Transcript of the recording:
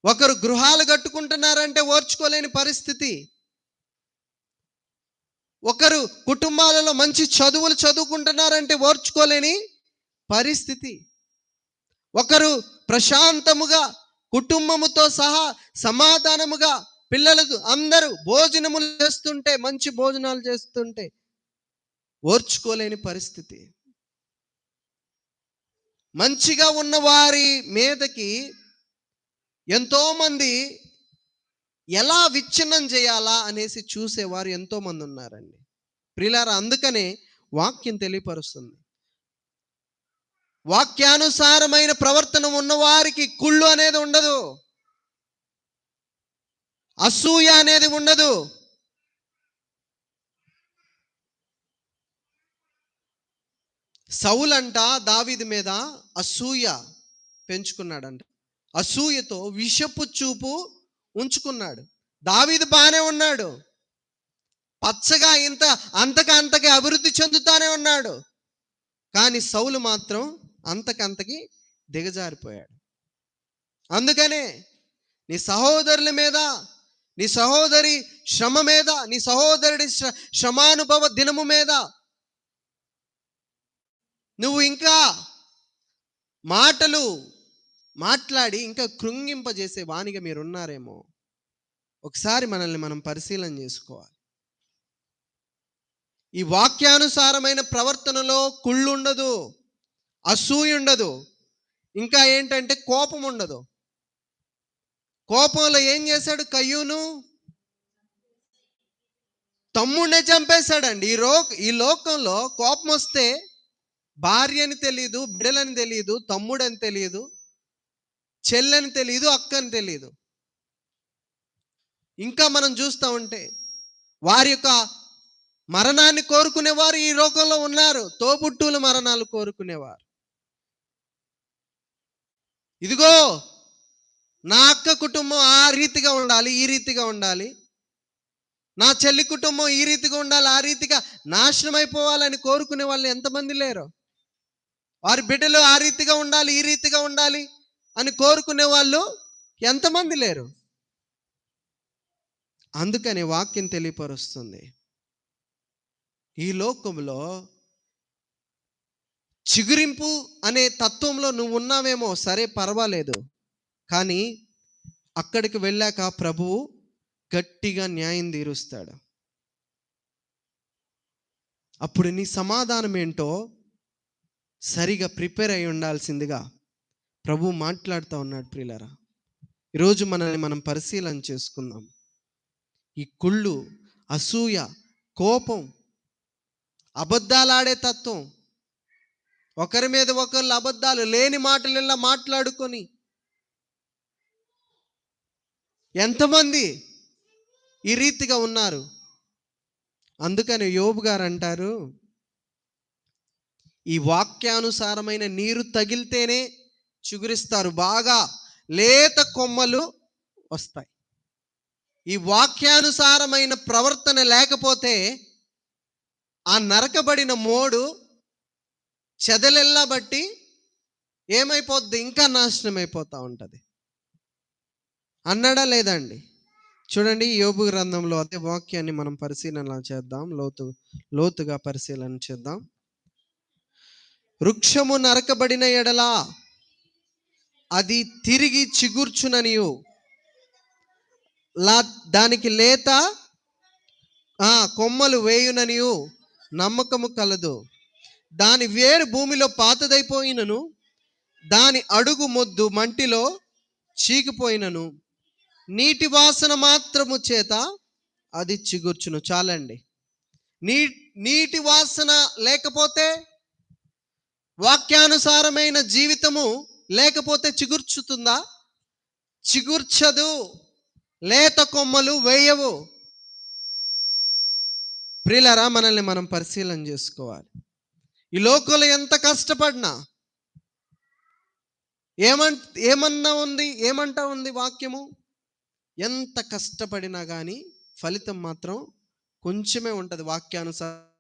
ఒకరు గృహాలు కట్టుకుంటున్నారంటే ఓర్చుకోలేని పరిస్థితి. ఒకరు కుటుంబాలలో మంచి చదువులు చదువుకుంటున్నారంటే ఓర్చుకోలేని పరిస్థితి. ఒకరు ప్రశాంతముగా కుటుంబముతో సహా సమాధానముగా పిల్లలకు అందరూ భోజనములు చేస్తుంటే, మంచి భోజనాలు చేస్తుంటే ఓర్చుకోలేని పరిస్థితి. మంచిగా ఉన్న వారి మీదకి ఎంతోమంది ఎలా విచ్ఛిన్నం చేయాలా అనేసి చూసేవారు ఎంతోమంది ఉన్నారండి ప్రియులారా. అందుకనే వాక్యం తెలియపరుస్తుంది, వాక్యానుసారమైన ప్రవర్తన ఉన్నవారికి కుళ్ళు అనేది ఉండదు, అసూయ అనేది ఉండదు. సౌలంట దావీదు మీద అసూయ పెంచుకున్నాడంట. అసూయతో విషపు చూపు ఉంచుకున్నాడు. దావీదు బాగానే ఉన్నాడు, పచ్చగా అంతకంతకి అభివృద్ధి చెందుతానే ఉన్నాడు. కానీ సౌలు మాత్రం అంతకంతకి దిగజారిపోయాడు. అందుకనే నీ సహోదరుల మీద, నీ సహోదరి శ్రమ మీద, నీ సహోదరుడి శ్రమానుభవ దినము మీద నువ్వు ఇంకా మాటలు మాట్లాడి ఇంకా కృంగింపజేసే వానిగా మీరున్నారేమో. ఒకసారి మనల్ని మనం పరిశీలన చేసుకోవాలి. ఈ వాక్యానుసారమైన ప్రవర్తనలో కుళ్ళు ఉండదు, అసూయ ఉండదు, ఇంకా ఏంటంటే కోపం ఉండదు. కోపంలో ఏం చేశాడు కయ్యూను? తమ్ముడినే చంపేశాడండి. ఈ లోకంలో కోపం వస్తే భార్యని తెలియదు, బిడ్డలని తెలియదు, తమ్ముడని తెలియదు, చెల్లని తెలియదు, అక్కని తెలియదు. ఇంకా మనం చూస్తూ ఉంటే వారి యొక్క మరణాన్ని కోరుకునేవారు ఈ లోకంలో ఉన్నారు. తోబుట్టువుల మరణాలు కోరుకునేవారు. ఇదిగో నా అక్క కుటుంబం ఆ రీతిగా ఉండాలి, ఈ రీతిగా ఉండాలి, నా చెల్లి కుటుంబం ఈ రీతిగా ఉండాలి, ఆ రీతిగా నాశనం అయిపోవాలని కోరుకునే వాళ్ళు ఎంతమంది లేరు? వారి బిడ్డలు ఆ రీతిగా ఉండాలి, ఈ రీతిగా ఉండాలి అని కోరుకునే వాళ్ళు ఎంతమంది లేరు? అందుకని వాక్యం తెలియపరుస్తుంది, ఈ లోకంలో చిగురింపు అనే తత్వంలో నువ్వు ఉన్నావేమో, సరే పర్వాలేదు. కానీ అక్కడికి వెళ్ళాక ప్రభువు గట్టిగా న్యాయం తీరుస్తాడు. అప్పుడు నీ సమాధానం ఏంటో సరిగా ప్రిపేర్ అయి ఉండాల్సిందిగా ప్రభు మాట్లాడుతూ ఉన్నాడు. ప్రియులారా, ఈరోజు మనల్ని మనం పరిశీలన చేసుకుందాం. ఈ కుళ్ళు, అసూయ, కోపం, అబద్ధాలాడే తత్వం, ఒకరి మీద ఒకళ్ళు అబద్ధాలు, లేని మాటలెల్లా మాట్లాడుకొని ఎంతమంది ఈ రీతిగా ఉన్నారు. అందుకని యోబు గారు అంటారు, ఈ వాక్యానుసారమైన నీరు తగిలితేనే చిగురిస్తారు, బాగా లేత కొమ్మలు వస్తాయి. ఈ వాక్యానుసారమైన ప్రవర్తన లేకపోతే ఆ నరకబడిన మోడు చెదలెల్లా బట్టి ఏమైపోద్ది? ఇంకా నాశనం అయిపోతూ ఉంటుంది. అన్నాడా లేదండి? చూడండి, యోబు గ్రంథంలో అదే వాక్యాన్ని మనం పరిశీలన చేద్దాం, లోతుగా పరిశీలన చేద్దాం. వృక్షము నరకబడిన ఎడల అది తిరిగి చిగుర్చుననియు, దానికి లేత కొమ్మలు వేయుననియు నమ్మకము కలదు. దాని వేరు భూమిలో పాతదైపోయినను, దాని అడుగు మొద్దు మంటిలో చీకిపోయినను, నీటి వాసన మాత్రము చేత అది చిగుర్చును. చాలండి. నీటి వాసన లేకపోతే, వాక్యానుసారమైన జీవితము లేకపోతే చిగుర్చుతుందా? చిగుర్చదు. లేత కొమ్మలు వేయవు. ప్రియులారా, మనల్ని మనం పరిశీలన చేసుకోవాలి. ఈ లోకంలో ఎంత కష్టపడినా ఏమంటా ఉంది వాక్యము? ఎంత కష్టపడినా కానీ ఫలితం మాత్రం కొంచెమే ఉంటుంది వాక్యానుసారం